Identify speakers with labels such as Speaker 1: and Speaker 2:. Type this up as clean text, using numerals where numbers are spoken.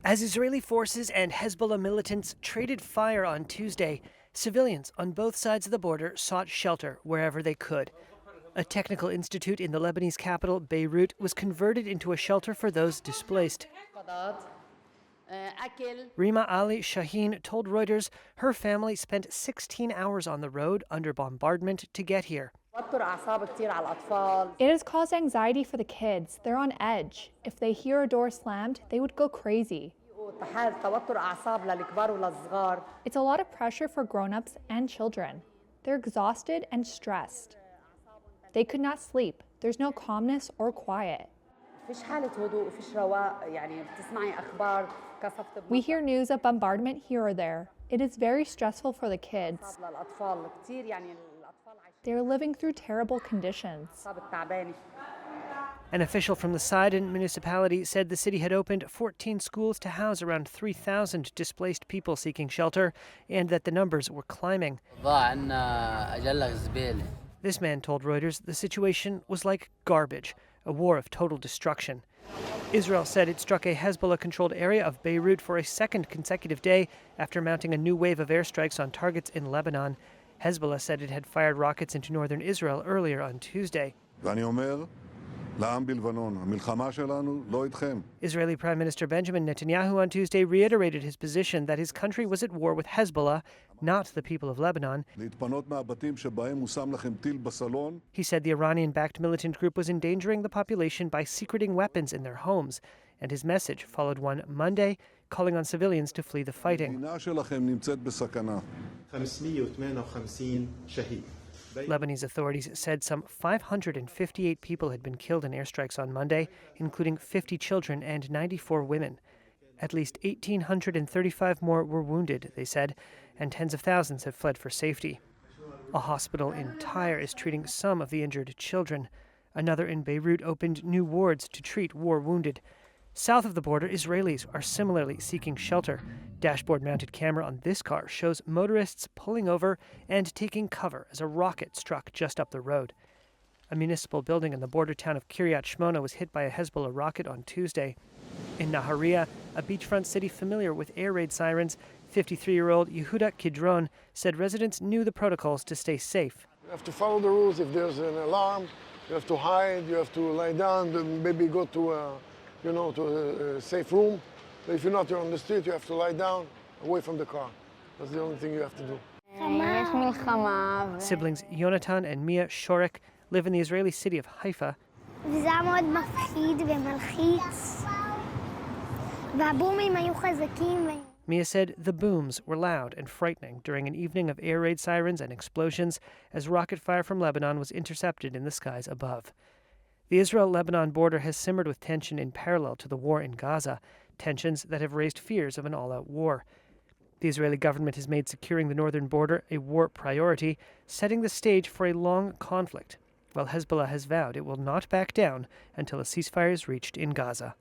Speaker 1: As Israeli forces and Hezbollah militants traded fire on Tuesday, civilians on both sides of the border sought shelter wherever they could. A technical institute in the Lebanese capital, Beirut, was converted into a shelter for those displaced. Rima Ali Shaheen told Reuters her family spent 16 hours on the road under bombardment to get here.
Speaker 2: It has caused anxiety for the kids. They're on edge. If they hear a door slammed, they would go crazy. It's a lot of pressure for grown-ups and children. They're exhausted and stressed. They could not sleep. There's no calmness or quiet. We hear news of bombardment here or there. It is very stressful for the kids. They're living through terrible conditions.
Speaker 1: An official from the Sidon municipality said the city had opened 14 schools to house around 3,000 displaced people seeking shelter, and that the numbers were climbing. This man told Reuters the situation was like garbage, a war of total destruction. Israel said it struck a Hezbollah-controlled area of Beirut for a second consecutive day after mounting a new wave of airstrikes on targets in Lebanon. Hezbollah said it had fired rockets into northern Israel earlier on Tuesday. Israeli Prime Minister Benjamin Netanyahu on Tuesday reiterated his position that his country was at war with Hezbollah, not the people of Lebanon. He said the Iranian-backed militant group was endangering the population by secreting weapons in their homes, and his message followed one Monday, calling on civilians to flee the fighting. Lebanese authorities said some 558 people had been killed in airstrikes on Monday, including 50 children and 94 women. At least 1,835 more were wounded, they said, and tens of thousands have fled for safety. A hospital in Tyre is treating some of the injured children. Another in Beirut opened new wards to treat war wounded. South of the border, Israelis are similarly seeking shelter. Dashboard-mounted camera on this car shows motorists pulling over and taking cover as a rocket struck just up the road. A municipal building in the border town of Kiryat Shmona was hit by a Hezbollah rocket on Tuesday. In Nahariya, a beachfront city familiar with air raid sirens, 53-year-old Yehuda Kidron said residents knew the protocols to stay safe.
Speaker 3: You have to follow the rules. If there's an alarm, you have to hide, you have to lie down, maybe go to a safe room. But if you're not on the street, you have to lie down, away from the car. That's the only thing you have to do.
Speaker 1: Siblings Yonatan and Mia Shorek live in the Israeli city of Haifa. Mia said the booms were loud and frightening during an evening of air raid sirens and explosions as rocket fire from Lebanon was intercepted in the skies above. The Israel-Lebanon border has simmered with tension in parallel to the war in Gaza, tensions that have raised fears of an all-out war. The Israeli government has made securing the northern border a war priority, setting the stage for a long conflict, while Hezbollah has vowed it will not back down until a ceasefire is reached in Gaza.